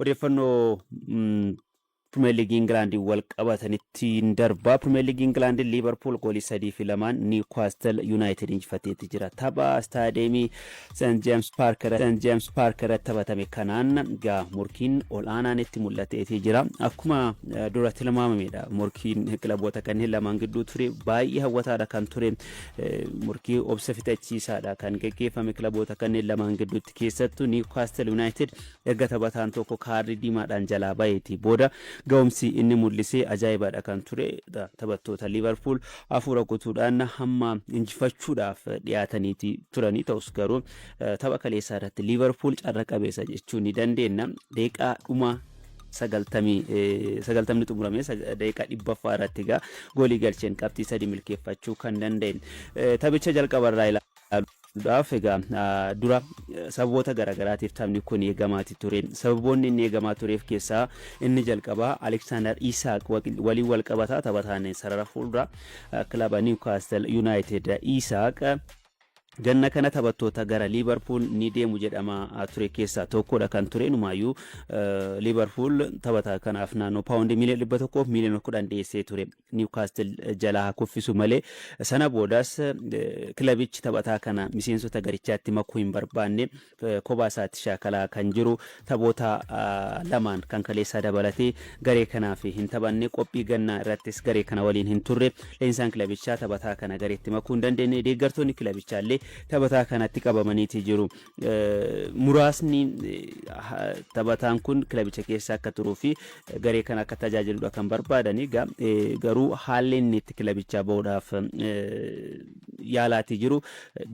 odeeffannoo Premier League England wal qabatanitti darbaa. Premier League England Liverpool goolii 3-2 Newcastle United injifateetti jira. Tapha staadiyeemii St James Park taphatame kanaan gaa murkiin olaanaan itti mul'ateetti jira. Akkuma dura tilmaamamedha. Murkiin kilaboota kanneen lamaan gidduu ture baay'ee hawwataadha kan ture. Murkii obsa fixachiisaadha kan gaggeeffame kilaboota kanneen lamaan gidduutti keessattuu Newcastle United erga taphataan tokko kaardii diimaadhaan jalaa baheeti booda ga'umsi inni mul'isee ajaa'ibaadha kan ture. Taphattoota Liverpool hafuura guutuudhaan hamma injifachuudhaaf dhiyaataniiti turanii ta'us garuu tapha kaleessaa irratti Liverpool carra qabeessa jechuun ni dandeenya. Deeqaa dhuma 90 xumurame daqiiqaa 100 irratti gaa goolii galcheen qabxii 3 milkeeffachuu kan danda'e. Taphicha jalqabarraa ilaaluudhaaf egaa dura sababoota garaagaraatiif taphni kun eegamaati ture. Sababoonni inni eegamaa tureef keessaa inni jalqabaa Alexander Isak waliin wal qabataa taphataan sarara fuuldura kilaba Newcastle United Isak ganna kana taphattoota gara Liverpool ni deemu jedhama ture keessaa tokkodha kan ture. Numaayyuu Liverpool taphataa kanaaf naannoo paawundi miliyoona 100 miliyoona 10 dhiyeessee ture Newcastle jalaa kuffisu malee. Sana boodas kilabichi taphataa kana miseensota garichaatti makuu hin barbaanne kophaa isaatti shaakalaa kan jiru. Taphoota lamaan kan kaleessaa dabalatee garee kanaaf hin taphanne. Qophii gannaa irrattis garee kana waliin hin turre. Leensaan kilabichaa taphataa kana gareetti makuu hin dandeenye. Deeggartoonni kilabichaallee taphataa kanatti qabamaniiti jiru. Muraasni taphataan kun kilabicha keessa akka turuu fi garee kana akka tajaajiluudha kan barbaadani. Garuu haalli inni itti kilabichaa bahuudhaaf yaalaati jiru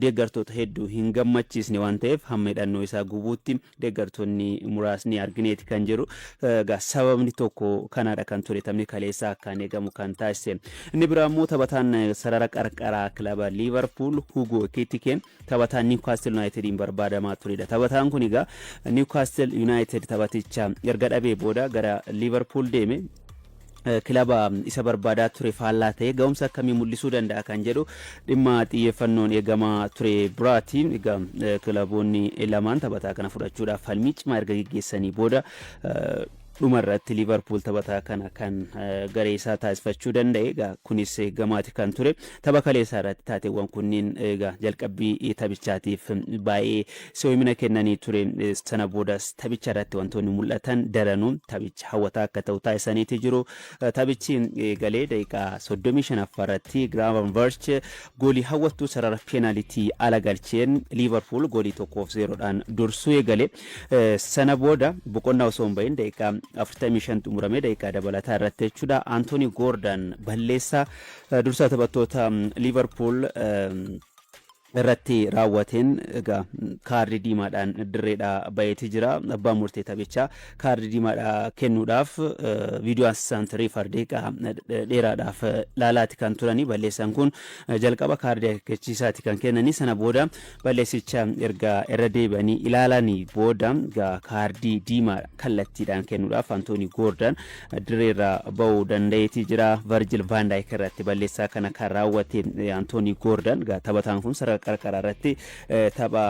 deeggartoota hedduu hin gammachiisne waan ta'eef hamma hidhannoo isaa gubuutti deeggartoonni muraasni argineeti kan jiru. Sababni tokko kanaadha kan ture taphni kaleessaa akkaan eegamu kan taasise. Inni biraa immoo taphataan sarara qarqaraa kilaba Liverpool Hugo Ekitike taphataan Newcastle United barbaadamaa turedha. Taphataan kun egaa Newcastle United taphaticha erga dhabee booda gara Liverpool deeme. Kilaba isa barbaadaa ture faallaa ta'e ga'umsa akkamii mul'isuu danda'a kan jedhu dhimma xiyyeeffannoon eegamaa ture biraati. Egaa kilaboonni lamaan taphataa kana fudhachuudhaaf falmii cimaa erga gaggeessanii booda dhumarratti Liverpool taphataa kana kan garee isaa taasifachuu danda'e. Egaa kunis gamaati kan ture. Tapha kaleessaa irratti taateewwan kunniin egaa jalqabbii taphichaatiif baay'ee si'oomina kennanii ture. Sana boodas taphicha irratti wantoonni mul'atan daranuu taphicha hawwataa akka ta'u taasisaniiti jiru. Taphichi galee daqiiqaa 35 irratti Gravenberch goolii hawwattuu sarara peenaalitii ala galcheen Liverpool goolii 1-0dhaan dursuu eegale. Sana booda boqonnaa osoo hin bahin daqiiqaa 45 xumurame daqiiqaa dabalataa irratti jechuudha. Anthony Gordon balleessaa dursaa taphattoota Liverpool irratti raawwateen egaa kaardii diimaadhaan dirreedhaa baheeti jira. Abbaan murtee taphichaa kaardii diimaadhaa kennuudhaaf viidiyoo assistant reefar deeqaa dheeraadhaaf laalaati kan turanii. Balleessaan kun jalqaba kaardii akeekkachiisaati kan kennanii. Sana booda balleessicha erga irra deebi'anii ilaalanii booda kaardii diimaa kallattiidhaan kennuudhaaf Anthony Gordon dirreerraa bahuu danda'eeti jira. Virgil van Dijk irratti balleessaa kana kan raawwate Anthony Gordon taphataan kun sarara qarqara irratti tapha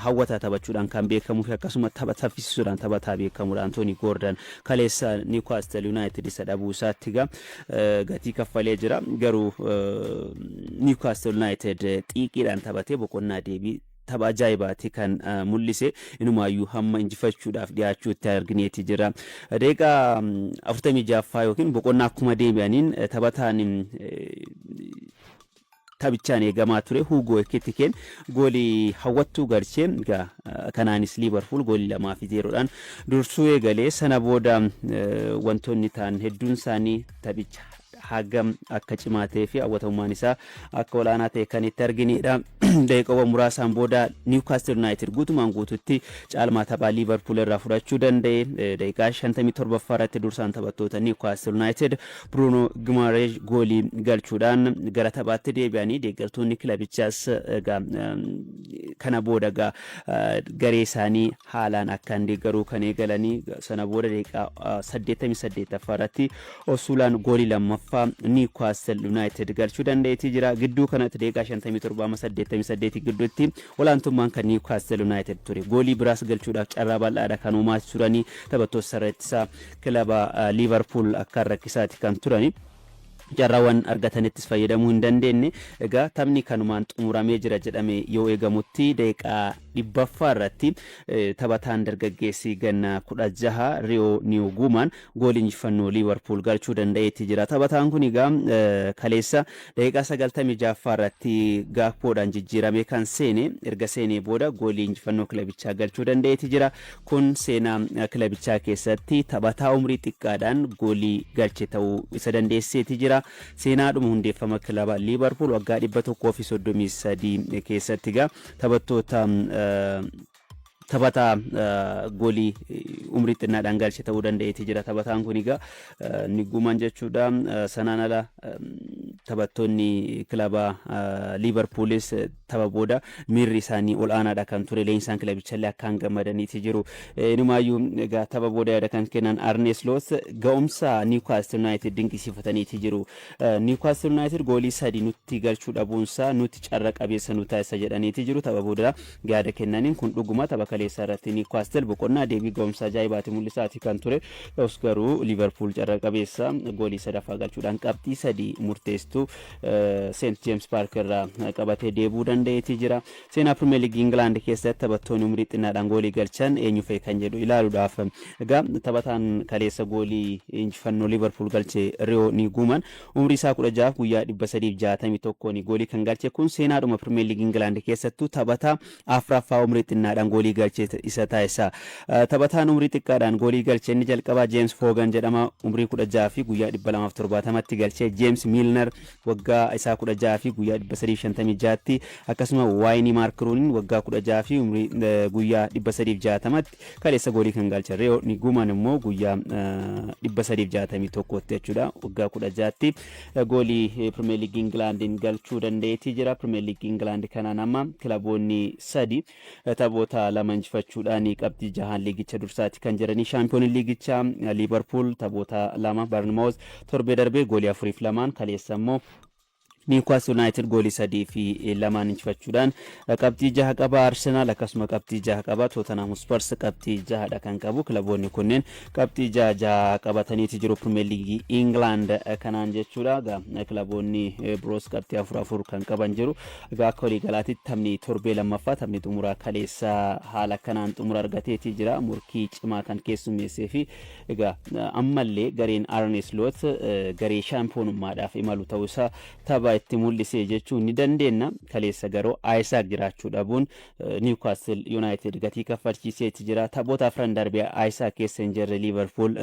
hawwataa taphachuudhaan kan beekamu fi akkasuma tapha saffisiisuudhaan taphataa beekamuudha. Anthony Gordon kaleessa Newcastle United isa dhabuu isaatti gatii kaffalee jira. Garuu Newcastle United xiiqiidhaan taphatee boqonnaa deebii tapha ajaa'ibaati kan mul'ise. Inumaayyuu hamma injifachuudhaaf dhiyaachuutti argineeti jira. Daqiiqaa 46 yookiin boqonnaa akkuma deebi'aniin taphataan taphichaan eegamaa ture Hugo Ekitike goolii hawwattuu galchee. Kanaanis Liverpool goolii 2-0dhaan dursuu eegalee. Sana booda wantoonni ta'an hedduun isaanii taphicha hagam akka cimaa ta'ee fi hawwatamummaan isaa akka olaanaa ta'e kan itti arginedha. Daqiiqawwan muraasaan booda Newcastle United guutumaan guututti caalmaa taphaa Liverpool irraa fudhachuu danda'e. Daqiiqaa 57 irratti dursaan taphattoota Newcastle United Bruno Guimaraes goolii galchuudhaan gara taphaatti deebi'anii deeggartoonni kilabichaas kana booda garee isaanii haalaan akkaan deeggaruu kan eegalanii. Sana booda daqiiqaa 88 irratti Osulaan goolii lammaffaa afuraffaa Newcastle United galchuu dandeetii jira. Gidduu kanatti daqiiqaa 57-88 gidduutti olaantummaan kan Newcastle United ture. Goolii biraas galchuudhaaf carraa bal'aadha kan uumaa turanii taphattoota sarreettisaa kilaba Liverpool akka rakkisaati kan turani. Jarraawwan argatanittis fayyadamuu hin dandeenye. Egaa taphni kanumaan xumuramee jira jedhame yoo eegamutti daqiiqaa 100 irratti taphataan dargaggeessi ganna 16 Rio Niguman goolii injifannoo Liverpool galchuu danda'eetti jira. Taphataan kun egaa kaleessa daqiiqaa 96 irratti Gakpoodhaan jijjiirame kan seene erga seenee booda goolii injifannoo kilabichaa galchuu danda'eetti jira. Kun seenaa kilabichaa keessatti taphataa umrii xiqqaadhaan goolii galche ta'uu isa dandeesseetti jira. Seenaadhuma hundeeffama kilaba Liverpool waggaa 133 keessatti gaa taphataa goolii umrii xinnaadhaan galche ta'uu danda'eetti jira. Taphataan kun egaa Niguman jechuudha. Sanaan ala taphattoonni kilaba Liverpoolis tapha booda miirri isaanii ol aanaadha kan ture. Leenjisaan kilabichallee akkaan gammadaniiti jiru. Inumaayyuu egaa tapha booda yaada kan kennan Arne Slot ga'umsa Newcastle United dinqisiifataniiti jiru. Newcastle United goolii 3 nutti galchuu dhabuunsaa nutti carra qabeessa nu taasisa jedhaniiti jiru. Tapha booda yaada kennaniin kun dhuguma tapha kaleessa irratti Newcastle boqonnaa deebii ga'umsaa ajaa'ibaati mul'isaati kan ture. Ta'us garuu Liverpool carra qabeessa goolii 3 galchuudhaan qabxii 3 murteessu St James Park irraa qabatee deebuu danda'eeti jira. Seenaa Premier League England keessatti taphattoonni umrii xinnaadhaan goolii galchan eenyu fa'i kan jedhu ilaaluudhaaf egaa taphataan kaleessa goolii injifannoo Liverpool galche Rio Niguman umrii isaa 16 guyyaa 361 goolii kan galche kun seenaadhuma Premier League England keessattuu taphataa afuraffaa umrii xinnaadhaan goolii galche isa taasisa. Taphataan umrii xiqqaadhaan goolii galche inni jalqabaa James Fogan jedhama umrii 16 fi guyyaa 270tti galche. James Milner waggaa isaa 16 fi guyyaa 356tti akkasuma Wayne Mark Rooney waggaa 16 fi umrii guyyaa 360tti kaleessa goolii kan galche. Rio Niguman immoo guyyaa 361tti jechuudha waggaa 16tti goolii Premier League Englandin galchuu dandeetti jira. Premier League England kanaan amma kilaboonni 3 taphoota 2 injifachuudhaan qabxii 6 liigicha dursaatti kan jiranii. Champions Leagueicha Liverpool taphoota 2 Bournemouth torbee darbee goolii 4-2 kaleessa immoo Newcastle United goolii 3 fi 2 injifachuudhaan qabxii 6 qaba. Arsenal akkasuma qabxii 6 qaba. Tottenham Spurs qabxii 6 kan qabu. Kilaboonni kunneen qabxii 6 qabataniiti jiru Premier League England kanaan jechuudha. Kilaboonni biroos qabxii 4 kan qaban jiru. Akka walii galaatti taphni torbee lammaffaa taphni xumuraa kaleessa haala kanaan xumura argateeti jira. Murkii cimaa kan keessummeessee fi egaa ammallee gareen Arne Slot garee shaampiyoonummaadhaaf imalu ta'uusaa tapha itti mul'isee jechuun ni dandeenya. Kaleessa garuu Isaac jiraachuu dhabuun Newcastle United gatii kaffalchiiseeti jira. Taphoota afran darbee Isaac keessa hin jirre Liverpool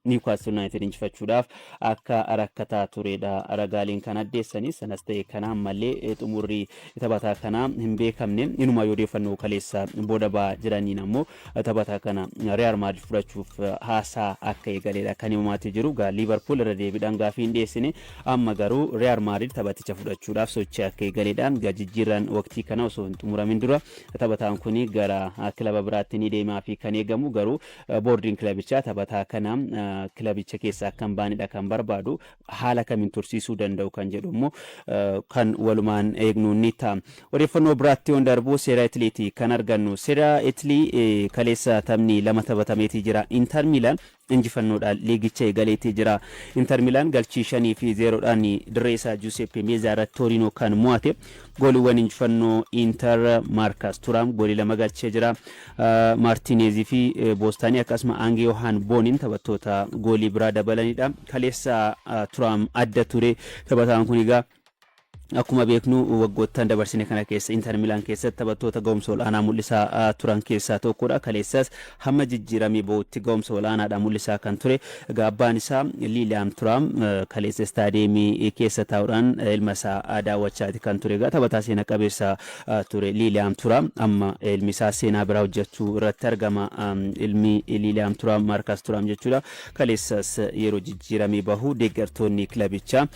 Newcastle United injifachuudhaaf akka rakkataa turedha ragaaleen kan addeessanii. Sanas ta'e kana ammallee xumurri taphataa kana hin beekamne. Inuma yoo odeeffannoo kaleessa booda ba'aa jiraniin ammoo taphataa kana Real Madrid fudhachuuf haasaa akka eegaleedha kan himamaa jiru. Liverpool irra deebiidhaan gaafii hin dhiyeessine amma garuu Real Madrid taphaticha fudhachuudhaaf sochii akka eegaleedhaan jijjiirran waqtii kana osoo hin xumuramin dura taphataan kun gara kilaba biraatti ni deemaa fi kan eegamu garuu boordiin kilabichaa taphataa kana kilabicha keessa akka hin baanedha kan barbaadu. Haala kamiin tursiisuu danda'u kan jedhu immoo kan walumaan eegnu ni ta'a. Odeeffannoo biraatti yoon darbu seera Itiliiti kan argannu. Seera Itilii kaleessa taphni 2 taphatameeti jira. Inter Milan injifannoodhaan liigicha eegaleetii jira. Inter Milan galchii 5 fi 0dhaan dirreessa Giuseppe Meazza irratti Torino kan mo'ate. Gooliiwwan injifannoo Inter Marcus Thuram goolii 2 galchee jira. Martinez fi Bostani akkasuma Ange Johan Bonin taphattoota goolii biraa dabalanidha. Kaleessa Thuram adda ture. Taphataan kun egaa akkuma beeknu waggoottan dabarsine kana keessa Inter Milan keessatti taphattoota ga'umsa olaanaa mul'isaa turan keessaa tokkodha. Kaleessas hamma jijjiiramee ba'utti ga'umsa olaanaadha mul'isaa kan ture. Abbaan isaa Lilian Thuram kaleessa istaadiyeemii keessa taa'uudhaan ilma isaa daawwachaati kan ture. Taphataa seenaa qabeessa ture Lilian Thuram amma ilmi isaa seenaa biraa hojjechuu irratti argama. Ilmi Lilian Thuram Marcus Thuram jechuudha. Kaleessas yeroo jijjiiramee bahu deeggartoonni kilabichaa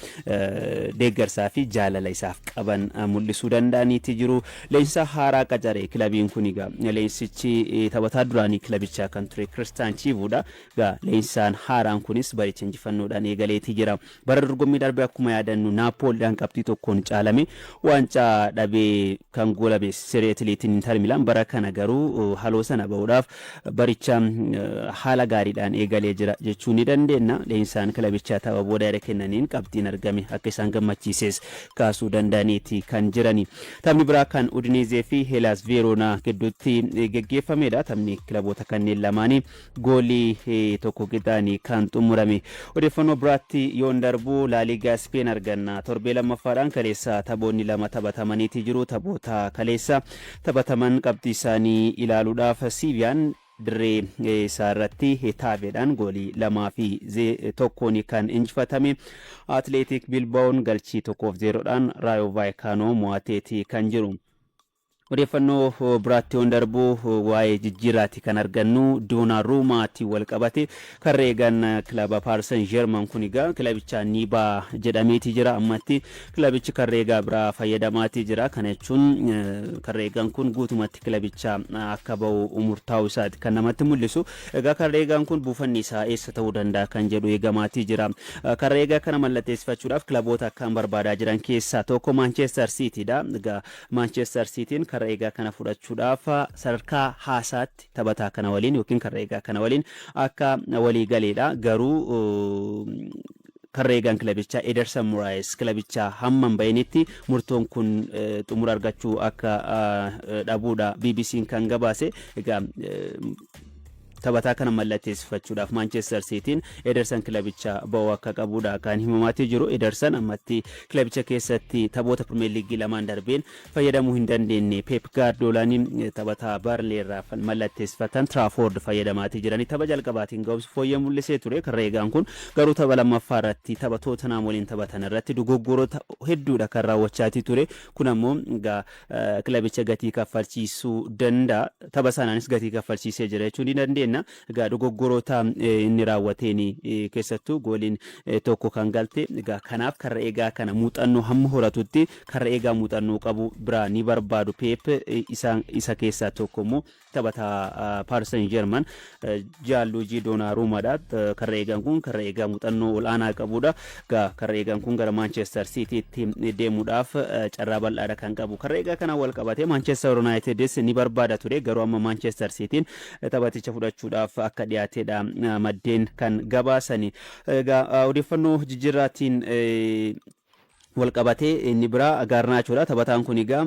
deeggarsaa fi jaalala jaalala isaaf qaban mul'isuu danda'aniiti jiru. Leensa haaraa qacaree kilabiin kun egaa leensichi taphataa duraanii kilabichaa kan ture Kiristaan Chiivuudha. Egaa leensaan haaraan kunis baricha injifannoodhaan eegaleeti jira. Bara dorgommii darbee akkuma yaadannu Naapooliidhaan qabxii tokkoon caalame waancaa dhabee kan goolabe Serie Atileetiin Inter Milaan bara kana garuu haloo sana bahuudhaaf baricha haala gaariidhaan eegalee jira jechuun ni dandeenya. Leensaan kilabichaa tapha booda yaada kennaniin qabxiin argame akka isaan gammachiises kaasuu danda'aniiti kan jirani. Taphni biraa kan Udinezee fi Hellas Verona gidduutti geggeeffamedha. Taphni kilaboota kanneen lamaanii goolii tokko giddaanii kan xumurame. Odeeffannoo biraatti yoon darbu La Liga Spain arganna. Torbee lammaffaadhaan kaleessa taphoonni lama taphatamaniiti jiru. Taphoota kaleessa taphataman qabxii isaanii ilaaluudhaaf Sevillaa dirree isaarratti Hetaaveedhaan goolii 2-1 kan injifatame. Atleetik Bilbaoon galchii 1-0dhaan Rayo Vallecano mo'ateeti kan jiru. Odeeffannoo biraatti yoon darbu waa'ee jijjiiraatti kan argannu Donnarummaatti wal qabate kan reegan kilaba Paris Saint-Germain kun egaa kilabicha Nibaa jedhameeti jira. Ammatti kilabichi kan reegaa biraa fayyadamaati jira. Kana jechuun kan reegan kun guutumatti kilabicha akka bahu murtaa'uu isaati kan namatti mul'isu. Egaa kan reegaan kun buufanni isaa eessa ta'uu danda'a kan jedhu eegamaati jira. Kan reegaa kana mallatteessifachuudhaaf kilaboota akkaan barbaadaa jiran keessaa tokko Manchester Cityidha. Egaa Manchester Cityin kan reegaa kana fudhachuudhaaf sadarkaa haasaatti taphataa kana waliin yookiin kan reegaa kana waliin akka walii galeedha. Garuu kan reegaan kilabichaa Ederson Moraes kilabichaa hamman bayinitti murtoon kun xumura argachuu akka dhabuudha BBC'n kan gabaase. Egaa taphataa kana mallatteessifachuudhaaf Manchester Cityin Ederson kilabicha ba'uu akka qabuudha kan himamaati jiru. Ederson ammatti kilabicha keessatti taphoota Premier League lamaan darbeen fayyadamuu hin dandeenye. Pep Guardiolaan taphataa Burnley irraa mallatteessifatan Trafford fayyadamaati jirani. Tapha jalqabaatiin ga'umsi fooyyee mul'isee ture. Kan reegaan kun garuu tapha lammaffaa irratti taphattoota naam waliin taphatan irratti dogoggoroota hedduudha kan raawwachaati ture. Kun ammoo kilabicha gatii kaffalchiisuu danda'a. Tapha sanaanis gatii kaffalchiisee jira jechuun ni dandeenya. Egaa dogoggoroota inni raawwateen keessattuu gooliin tokko kan galte. Egaa kanaaf kan reegaa kana muuxannoo hamma horatutti kan reegaa muuxannoo qabu biraa ni barbaadu. Pep isa keessaa tokko immoo taphataa Paris Saint-Germain Gianluigi Donnarummaadha. Kan reegaan kun kan reegaa muuxannoo olaanaa qabudha. Egaa kan reegaan kun gara Manchester Citytti deemuudhaaf carraa bal'aadha kan qabu. Kan reegaa kana wal qabatee Manchester Unitedis ni barbaada ture. Garuu amma Manchester Cityin taphaticha fudhachuudhaaf akka dhiyaateedha maddeen kan gabaasani. Egaa odeeffannoo jijjiirraatiin wal qabatee inni biraa Garnaachoodha. Taphataan kun egaa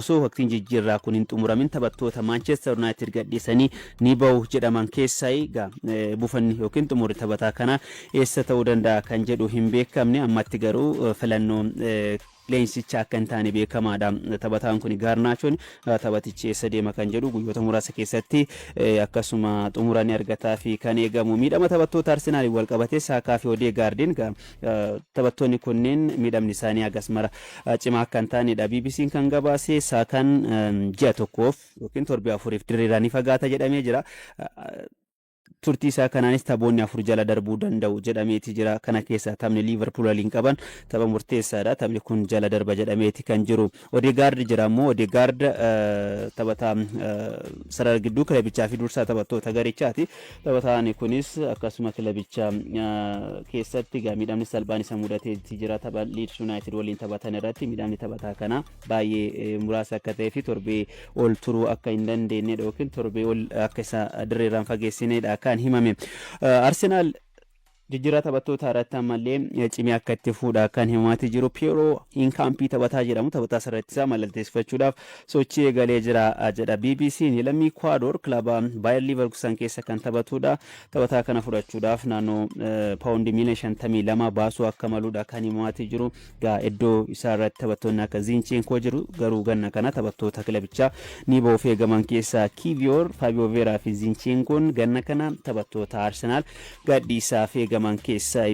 osoo waqtiin jijjiirraa kun hin xumuramin taphattoota Manchester United gadhiisanii ni bahu jedhaman keessaa egaa buufanni yookiin xumurri taphataa kana eessa ta'uu danda'a kan jedhu hin beekamne. Ammatti garuu filannoo leensicha akka hin taane beekamaadha. Taphataan kun Garnaachoon taphatichi eessa deema kan jedhu guyyoota muraasa keessatti akkasuma xumura ni argataa fi kan eegamu. Miidhama taphattoota Arsenaal wal qabatee Saakaa fi Odeegaardiin taphattoonni kunneen miidhamni isaanii hagas mara cimaa akka hin taanedha BBC'n kan gabaase. Saakaan ji'a tokkoof yookiin torbee afuriif dirreerraa ni fagaata jedhamee jira. Turtii isaa kanaanis taphoonni 4 jala darbuu danda'u jedhameeti jira. Kana keessaa taphni Liverpool waliin qaban tapha murteessaadha. Taphni kun jala darba jedhameeti kan jiru. Odeegaard jira immoo Odeegaard taphataa sarara gidduu kilabichaa fi dursaa taphattoota garichaati. Taphataan kunis akkasuma kilabicha keessatti miidhamni salphaan isa mudateeti jira. Tapha Leeds United waliin taphatan irratti miidhamni taphataa kana baay'ee muraasa akka ta'ee fi torbee ol turuu akka hin dandeenye yookiin torbee ol akka isa dirreerraan fageessinedha kan himame. Arsenaal jijjiirraa taphattoota irratti ammallee cimee akka itti fuudha kan himamaati jiru. Piero Inkaampii taphataa jedhamu taphataa sarartisaa mallatteessifachuudhaaf sochii eegalee jira jedha BBC'n. Lammii Ecuador kilaba Bayer Leverkusen keessa kan taphatudha. Taphataa kana fudhachuudhaaf naannoo paawundi miliyoona 52 baasuu akka maluudha kan himamaati jiru. Gaa iddoo isaa irratti taphattoonni akka Zinchenko jiru. Garuu ganna kana taphattoota kilabichaa ni bahuuf eegaman keessaa Kivior, Fabio Vera fi Zinchenkoon ganna kana taphattoota Arsenaal gadhiisaa fi eegaman keessaa